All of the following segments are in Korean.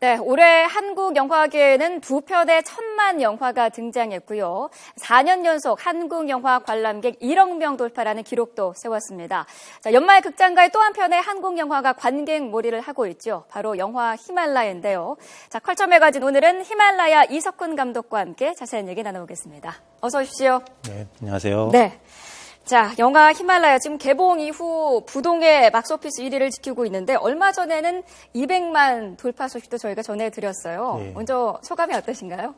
네, 올해 한국 영화계에는 두 편의 천만 영화가 등장했고요. 4년 연속 한국 영화 관람객 1억 명 돌파라는 기록도 세웠습니다. 자, 연말 극장가의 또 한편의 한국 영화가 관객몰이를 하고 있죠. 바로 영화 히말라야인데요. 자, 컬처 매거진 오늘은 히말라야 이석훈 감독과 함께 자세한 얘기 나눠보겠습니다. 어서 오십시오. 네, 안녕하세요. 네. 자, 영화 히말라야 지금 개봉 이후 부동의 박스오피스 1위를 지키고 있는데 얼마 전에는 200만 돌파 소식도 저희가 전해드렸어요. 예. 먼저 소감이 어떠신가요?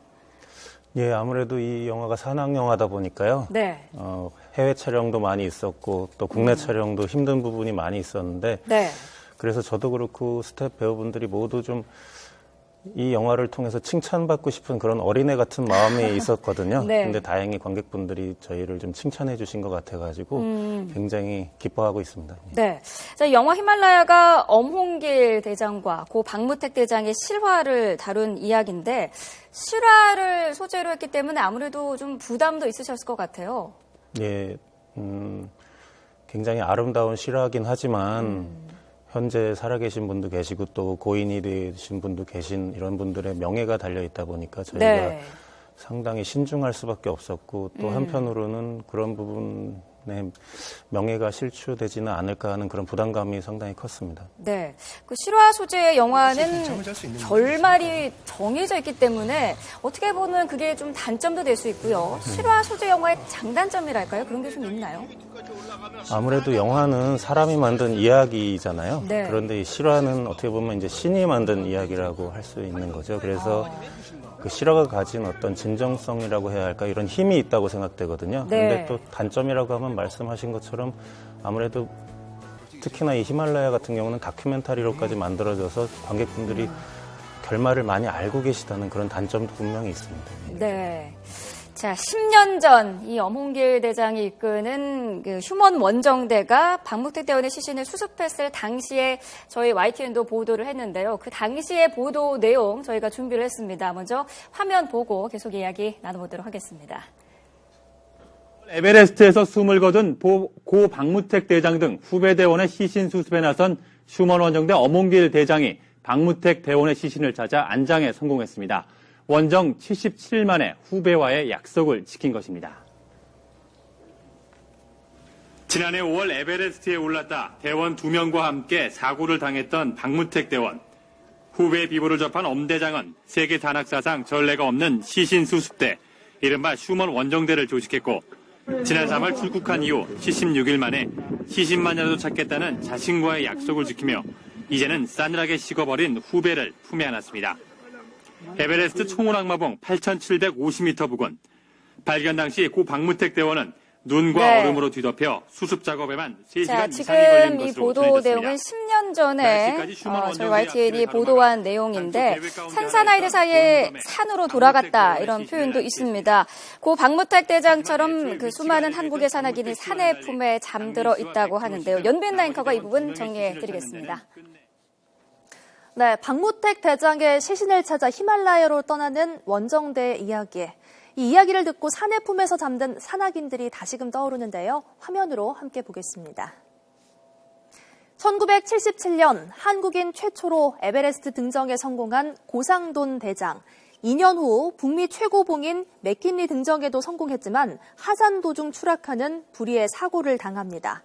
예, 아무래도 이 영화가 산악 영화다 보니까요. 네. 해외 촬영도 많이 있었고 또 국내 촬영도 힘든 부분이 많이 있었는데 네. 그래서 저도 그렇고 스태프 배우분들이 모두 좀 이 영화를 통해서 칭찬받고 싶은 그런 어린애 같은 마음이 있었거든요. 네. 근데 다행히 관객분들이 저희를 좀 칭찬해 주신 것 같아가지고 굉장히 기뻐하고 있습니다. 네. 자, 영화 히말라야가 엄홍길 대장과 고 박무택 대장의 실화를 다룬 이야기인데 실화를 소재로 했기 때문에 아무래도 좀 부담도 있으셨을 것 같아요. 예, 굉장히 아름다운 실화긴 하지만 현재 살아계신 분도 계시고 또 고인이 되신 분도 계신 이런 분들의 명예가 달려있다 보니까 저희가 네. 상당히 신중할 수밖에 없었고 또 한편으로는 그런 부분에 명예가 실추되지는 않을까 하는 그런 부담감이 상당히 컸습니다. 네. 그 실화 소재의 영화는 결말이 정해져 있기 때문에 어떻게 보면 그게 좀 단점도 될 수 있고요. 실화 소재 영화의 장단점이랄까요? 그런 게 좀 있나요? 아무래도 영화는 사람이 만든 이야기잖아요. 네. 그런데 이 실화는 어떻게 보면 이제 신이 만든 이야기라고 할 수 있는 거죠. 그래서 그 실화가 가진 어떤 진정성이라고 해야 할까 이런 힘이 있다고 생각되거든요. 네. 그런데 또 단점이라고 하면 말씀하신 것처럼 아무래도 특히나 이 히말라야 같은 경우는 다큐멘터리로까지 만들어져서 관객분들이 결말을 많이 알고 계시다는 그런 단점도 분명히 있습니다. 네. 자, 10년 전 이 엄홍길 대장이 이끄는 그 휴먼 원정대가 박무택 대원의 시신을 수습했을 당시에 저희 YTN도 보도를 했는데요. 그 당시의 보도 내용 저희가 준비를 했습니다. 먼저 화면 보고 계속 이야기 나눠보도록 하겠습니다. 에베레스트에서 숨을 거둔 고 박무택 대장 등 후배 대원의 시신 수습에 나선 휴먼 원정대 엄홍길 대장이 박무택 대원의 시신을 찾아 안장에 성공했습니다. 원정 77일 만에 후배와의 약속을 지킨 것입니다. 지난해 5월 에베레스트에 올랐다 대원 2명과 함께 사고를 당했던 박무택 대원. 후배의 비보를 접한 엄 대장은 세계 산악사상 전례가 없는 시신 수습대, 이른바 휴먼 원정대를 조직했고 지난 3월 출국한 이후 76일 만에 시신만이라도 찾겠다는 자신과의 약속을 지키며 이제는 싸늘하게 식어버린 후배를 품에 안았습니다. 에베레스트 총오락마봉 8,750m 부근. 발견 당시 고 박무택 대원은 눈과 네. 얼음으로 뒤덮여 수습 작업에만 3시간 자, 이상이 걸린 지금 이 것으로 보도 전해졌습니다. 내용은 10년 전에 날씨까지 휴먼 저희 원정대 YTN이 앞길을 보도한 가로막아 내용인데 한쪽 계획 가운데 산사나이드 하나가 사이에 본섬에 산으로 돌아갔다 박무택 이런 대원의 표현도 시신을 있습니다. 고 박무택 대장처럼 하지만 그 애초에 수많은 위치가 한국의 되던 산악인이 박무택 산의 대원의 품에 잠들어 있다고 하는데요. 연빈 라인커가 이 부분 정리해 드리겠습니다. 네, 박무택 대장의 시신을 찾아 히말라야로 떠나는 원정대의 이야기. 이 이야기를 듣고 산의 품에서 잠든 산악인들이 다시금 떠오르는데요. 화면으로 함께 보겠습니다. 1977년 한국인 최초로 에베레스트 등정에 성공한 고상돈 대장. 2년 후 북미 최고봉인 맥킨리 등정에도 성공했지만 하산 도중 추락하는 불의의 사고를 당합니다.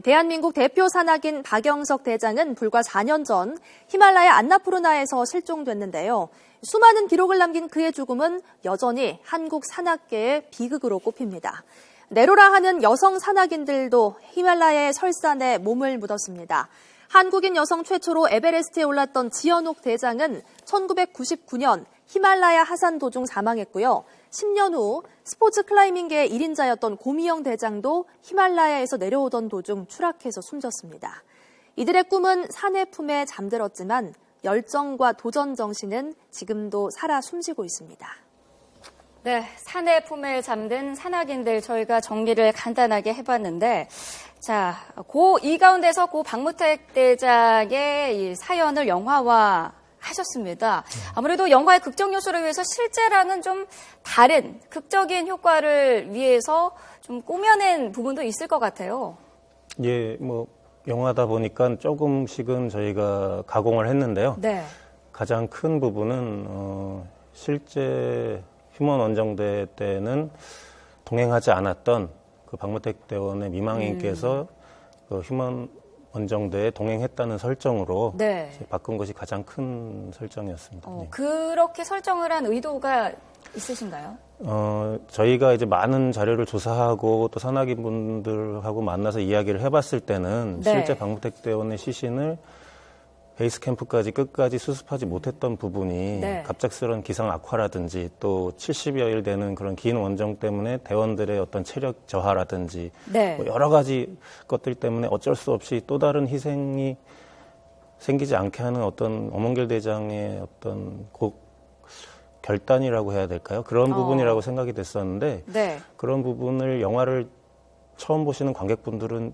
대한민국 대표 산악인 박영석 대장은 불과 4년 전 히말라야 안나푸르나에서 실종됐는데요. 수많은 기록을 남긴 그의 죽음은 여전히 한국 산악계의 비극으로 꼽힙니다. 네로라 하는 여성 산악인들도 히말라야의 설산에 몸을 묻었습니다. 한국인 여성 최초로 에베레스트에 올랐던 지연옥 대장은 1999년 히말라야 하산 도중 사망했고요. 10년 후 스포츠 클라이밍계의 1인자였던 고미영 대장도 히말라야에서 내려오던 도중 추락해서 숨졌습니다. 이들의 꿈은 산의 품에 잠들었지만 열정과 도전 정신은 지금도 살아 숨쉬고 있습니다. 네, 산의 품에 잠든 산악인들 저희가 정리를 간단하게 해봤는데 자, 이 가운데서 고 박무택 대장의 이 사연을 영화화 하셨습니다. 아무래도 영화의 극적 요소를 위해서 실제랑은 좀 다른 극적인 효과를 위해서 좀 꾸며낸 부분도 있을 것 같아요. 예, 뭐 영화다 보니까 조금씩은 저희가 가공을 했는데요. 네. 가장 큰 부분은 실제 휴먼 원정대 때는 동행하지 않았던 그 박무택 대원의 미망인께서 그 휴먼 원정대에 동행했다는 설정으로 네. 바꾼 것이 가장 큰 설정이었습니다. 네. 그렇게 설정을 한 의도가 있으신가요? 저희가 이제 많은 자료를 조사하고 또 산악인 분들하고 만나서 이야기를 해봤을 때는 네. 실제 박무택 대원의 시신을 베이스 캠프까지 끝까지 수습하지 못했던 부분이 네. 갑작스러운 기상 악화라든지 또 70여일 되는 그런 긴 원정 때문에 대원들의 어떤 체력 저하라든지 네. 뭐 여러 가지 것들 때문에 어쩔 수 없이 또 다른 희생이 생기지 않게 하는 어떤 엄원길 대장의 어떤 결단이라고 해야 될까요? 그런 부분이라고 생각이 됐었는데 네. 그런 부분을 영화를 처음 보시는 관객분들은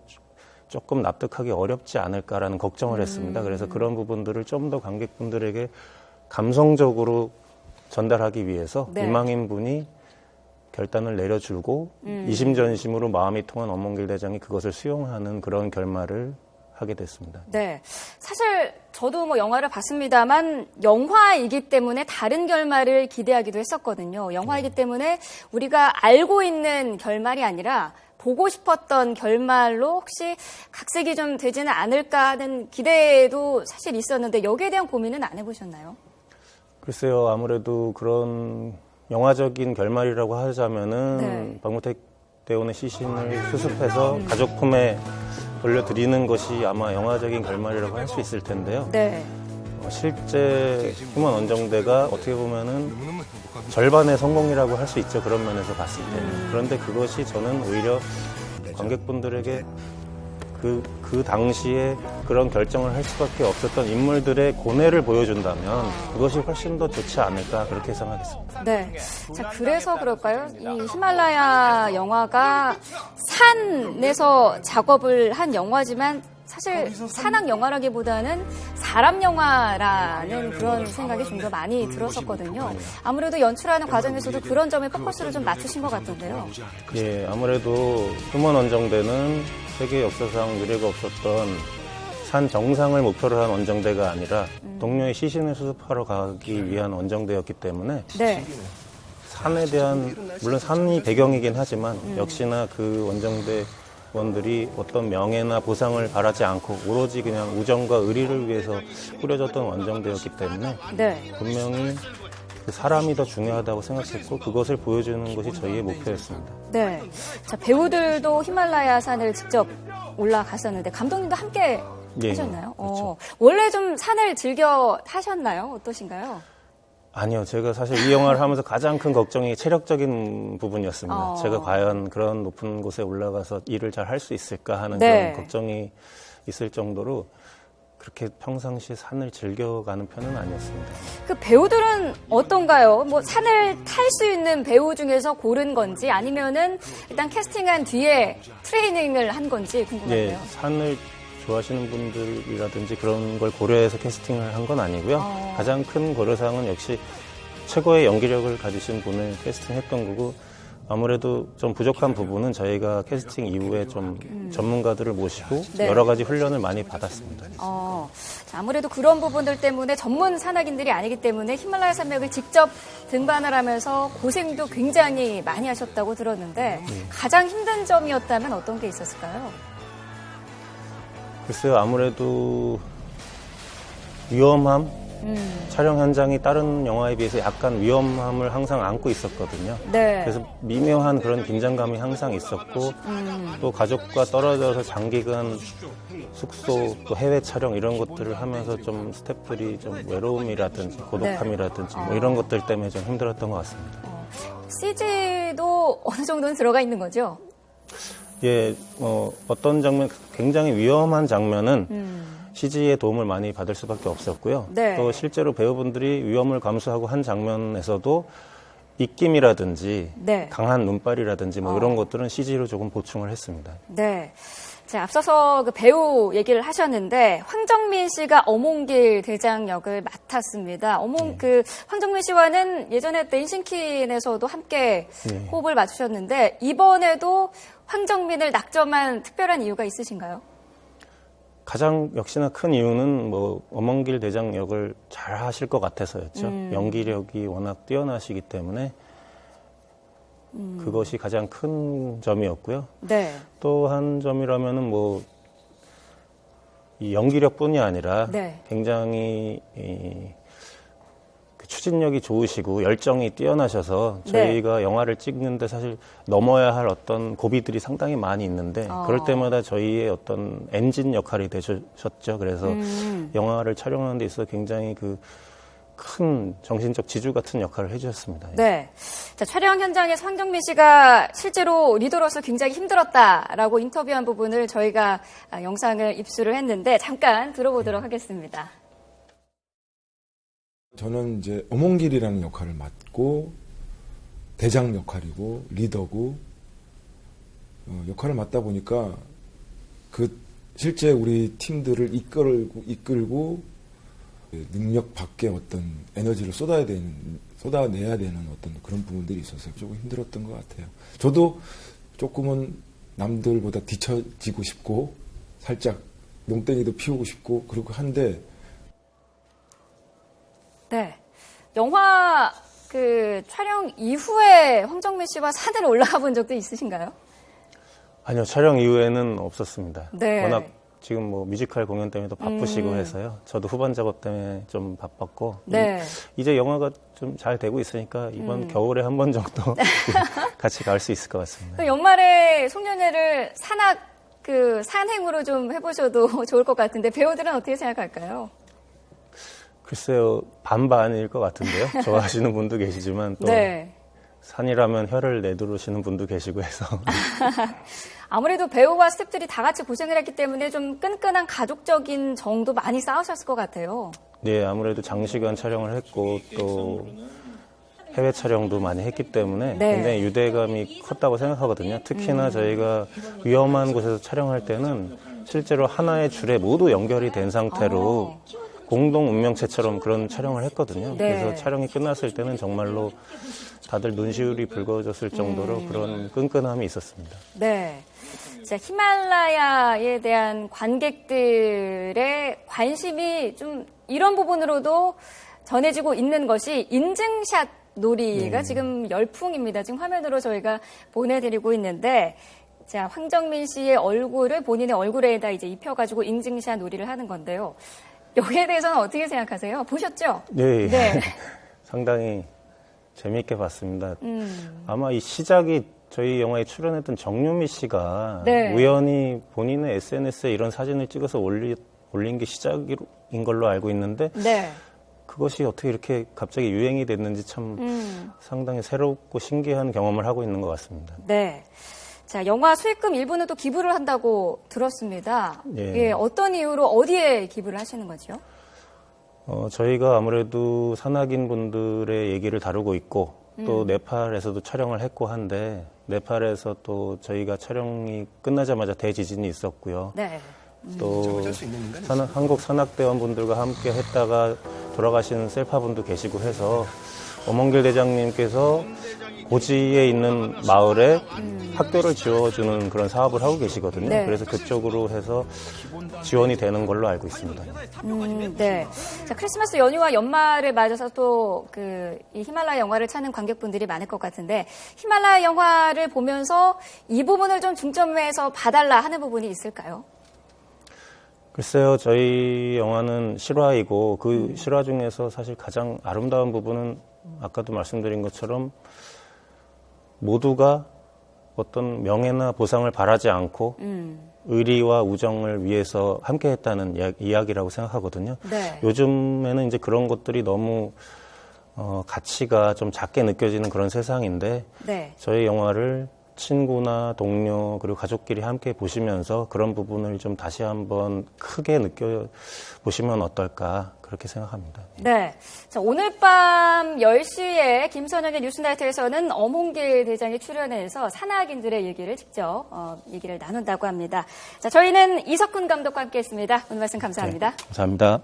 조금 납득하기 어렵지 않을까라는 걱정을 했습니다. 그래서 그런 부분들을 좀 더 관객분들에게 감성적으로 전달하기 위해서 네. 미망인 분이 결단을 내려주고 이심전심으로 마음이 통한 엄원길 대장이 그것을 수용하는 그런 결말을 하게 됐습니다. 네. 사실 저도 뭐 영화를 봤습니다만 영화이기 때문에 다른 결말을 기대하기도 했었거든요. 영화이기 때문에 우리가 알고 있는 결말이 아니라 보고 싶었던 결말로 혹시 각색이 좀 되지는 않을까 하는 기대도 사실 있었는데 여기에 대한 고민은 안 해보셨나요? 글쎄요, 아무래도 그런 영화적인 결말이라고 하자면은 네. 박무택 대원의 시신을 수습해서 가족 품에 돌려드리는 것이 아마 영화적인 결말이라고 할 수 있을 텐데요. 네. 실제 휴먼 원정대가 어떻게 보면은 절반의 성공이라고 할 수 있죠. 그런 면에서 봤을 때는. 그런데 그것이 저는 오히려 관객분들에게 그 당시에 그런 결정을 할 수밖에 없었던 인물들의 고뇌를 보여준다면 그것이 훨씬 더 좋지 않을까 그렇게 생각했습니다. 네. 자, 그래서 그럴까요? 이 히말라야 영화가 산에서 작업을 한 영화지만 사실 산악 영화라기보다는 사람 영화라는 그런 생각이 좀 더 많이 들었었거든요. 아무래도 연출하는 과정에서도 그런 점에 포커스를 좀 맞추신 것 같던데요. 예, 아무래도 휴먼 원정대는 세계 역사상 유례가 없었던 산 정상을 목표로 한 원정대가 아니라 동료의 시신을 수습하러 가기 위한 원정대였기 때문에 네. 산에 대한 물론 산이 배경이긴 하지만 역시나 그 원정대원들이 어떤 명예나 보상을 바라지 않고 오로지 그냥 우정과 의리를 위해서 꾸려졌던 원정대였기 때문에 네. 분명히 그 사람이 더 중요하다고 생각했고 그것을 보여주는 것이 저희의 목표였습니다. 네. 자, 배우들도 히말라야 산을 직접 올라갔었는데 감독님도 함께 예, 하셨나요? 그렇죠. 원래 좀 산을 즐겨 타셨나요? 어떠신가요? 아니요. 제가 사실 이 영화를 하면서 가장 큰 걱정이 체력적인 부분이었습니다. 제가 과연 그런 높은 곳에 올라가서 일을 잘 할 수 있을까 하는 네. 그런 걱정이 있을 정도로 그렇게 평상시에 산을 즐겨가는 편은 아니었습니다. 그 배우들은 어떤가요? 뭐 산을 탈 수 있는 배우 중에서 고른 건지 아니면은 일단 캐스팅한 뒤에 트레이닝을 한 건지 궁금한데요. 예, 산을 좋아하시는 분들이라든지 그런 걸 고려해서 캐스팅을 한 건 아니고요. 가장 큰 고려사항은 역시 최고의 연기력을 가지신 분을 캐스팅했던 거고 아무래도 좀 부족한 부분은 저희가 캐스팅 이후에 좀 전문가들을 모시고 네. 여러 가지 훈련을 많이 받았습니다. 자, 아무래도 그런 부분들 때문에 전문 산악인들이 아니기 때문에 히말라야 산맥을 직접 등반을 하면서 고생도 굉장히 많이 하셨다고 들었는데 가장 힘든 점이었다면 어떤 게 있었을까요? 글쎄요, 아무래도 위험함, 촬영 현장이 다른 영화에 비해서 약간 위험함을 항상 안고 있었거든요. 네. 그래서 미묘한 그런 긴장감이 항상 있었고 또 가족과 떨어져서 장기간 숙소 또 해외 촬영 이런 것들을 하면서 좀 스태프들이 좀 외로움이라든지 고독함이라든지 뭐 이런 것들 때문에 좀 힘들었던 것 같습니다. CG도 어느 정도는 들어가 있는 거죠? 예, 어떤 장면, 굉장히 위험한 장면은 CG의 도움을 많이 받을 수밖에 없었고요. 네. 또 실제로 배우분들이 위험을 감수하고 한 장면에서도 입김이라든지 네. 강한 눈발이라든지 뭐 이런 것들은 CG로 조금 보충을 했습니다. 네. 자, 앞서서 그 배우 얘기를 하셨는데 황정민 씨가 엄원길 대장 역을 맡았습니다. 황정민 씨와는 예전에 댄싱퀸에서도 함께 호흡을 맞추셨는데 이번에도 황정민을 낙점한 특별한 이유가 있으신가요? 가장 역시나 큰 이유는 뭐 엄원길 대장 역을 잘 하실 것 같아서였죠. 연기력이 워낙 뛰어나시기 때문에 그것이 가장 큰 점이었고요. 네. 또 한 점이라면은 뭐 이 연기력뿐이 아니라 네. 굉장히 그 추진력이 좋으시고 열정이 뛰어나셔서 저희가 영화를 찍는데 사실 넘어야 할 어떤 고비들이 상당히 많이 있는데 그럴 때마다 저희의 어떤 엔진 역할이 되셨죠. 그래서 영화를 촬영하는 데 있어서 굉장히 그 큰 정신적 지주 같은 역할을 해주셨습니다. 네. 자, 촬영 현장에서 황정민 씨가 실제로 리더로서 굉장히 힘들었다라고 인터뷰한 부분을 저희가 영상을 입수를 했는데 잠깐 들어보도록 하겠습니다. 저는 이제 엄원길이라는 역할을 맡고 대장 역할이고 리더고 역할을 맡다 보니까 그 실제 우리 팀들을 이끌고 능력 밖의 어떤 에너지를 쏟아내야 되는 어떤 그런 부분들이 있어서 조금 힘들었던 것 같아요. 저도 조금은 남들보다 뒤처지고 싶고 살짝 농땡이도 피우고 싶고 그러고 한데 네. 영화 그 촬영 이후에 황정민 씨와 산을 올라가 본 적도 있으신가요? 아니요, 촬영 이후에는 없었습니다. 네. 워낙 지금 뭐 뮤지컬 공연 때문에도 바쁘시고 해서요. 저도 후반 작업 때문에 좀 바빴고 네. 이제 영화가 좀 잘 되고 있으니까 이번 겨울에 한 번 정도 같이 갈 수 있을 것 같습니다. 또 연말에 송년회를 산행으로 좀 해보셔도 좋을 것 같은데 배우들은 어떻게 생각할까요? 글쎄요, 반반일 것 같은데요. 좋아하시는 분도 계시지만 또 네. 산이라면 혀를 내두르시는 분도 계시고 해서 아무래도 배우와 스태프들이 다 같이 고생을 했기 때문에 좀 끈끈한 가족적인 정도 많이 쌓으셨을 것 같아요. 네, 아무래도 장시간 촬영을 했고 또 해외 촬영도 많이 했기 때문에 네. 굉장히 유대감이 컸다고 생각하거든요. 특히나 저희가 위험한 곳에서 촬영할 때는 실제로 하나의 줄에 모두 연결이 된 상태로 공동 운명체처럼 그런 촬영을 했거든요. 네. 그래서 촬영이 끝났을 때는 정말로 다들 눈시울이 붉어졌을 정도로 그런 끈끈함이 있었습니다. 네. 자, 히말라야에 대한 관객들의 관심이 좀 이런 부분으로도 전해지고 있는 것이 인증샷 놀이가 지금 열풍입니다. 지금 화면으로 저희가 보내드리고 있는데, 자, 황정민 씨의 얼굴을 본인의 얼굴에다 이제 입혀가지고 인증샷 놀이를 하는 건데요. 여기에 대해서는 어떻게 생각하세요? 보셨죠? 네. 네. 상당히 재미있게 봤습니다. 아마 이 시작이 저희 영화에 출연했던 정유미 씨가 네. 우연히 본인의 SNS에 이런 사진을 찍어서 올린 게 시작인 걸로 알고 있는데 네. 그것이 어떻게 이렇게 갑자기 유행이 됐는지 참 상당히 새롭고 신기한 경험을 하고 있는 것 같습니다. 네. 자, 영화 수익금 일부는 또 기부를 한다고 들었습니다. 예. 예, 어떤 이유로 어디에 기부를 하시는 거죠? 저희가 아무래도 산악인 분들의 얘기를 다루고 있고 또 네팔에서도 촬영을 했고 한데 네팔에서 또 저희가 촬영이 끝나자마자 대지진이 있었고요. 네. 또 한국 산악대원분들과 함께 했다가 돌아가신 셀파분도 계시고 해서 엄원길 대장님께서 고지에 있는 마을에 학교를 지어주는 그런 사업을 하고 계시거든요. 네. 그래서 그쪽으로 해서 지원이 되는 걸로 알고 있습니다. 네. 자, 크리스마스 연휴와 연말을 맞아서 또 이 히말라야 영화를 찾는 관객분들이 많을 것 같은데 히말라야 영화를 보면서 이 부분을 좀 중점에서 봐달라 하는 부분이 있을까요? 글쎄요, 저희 영화는 실화이고 그 실화 중에서 사실 가장 아름다운 부분은 아까도 말씀드린 것처럼 모두가 어떤 명예나 보상을 바라지 않고 의리와 우정을 위해서 함께했다는 이야기라고 생각하거든요. 네. 요즘에는 이제 그런 것들이 너무 가치가 좀 작게 느껴지는 그런 세상인데 네. 저희 영화를 친구나 동료 그리고 가족끼리 함께 보시면서 그런 부분을 좀 다시 한번 크게 느껴보시면 어떨까 그렇게 생각합니다. 네. 자, 오늘 밤 10시에 김선영의 뉴스나이트에서는 엄원길 대장이 출연해서 산악인들의 얘기를 직접 얘기를 나눈다고 합니다. 자, 저희는 이석훈 감독과 함께했습니다. 오늘 말씀 감사합니다. 네, 감사합니다.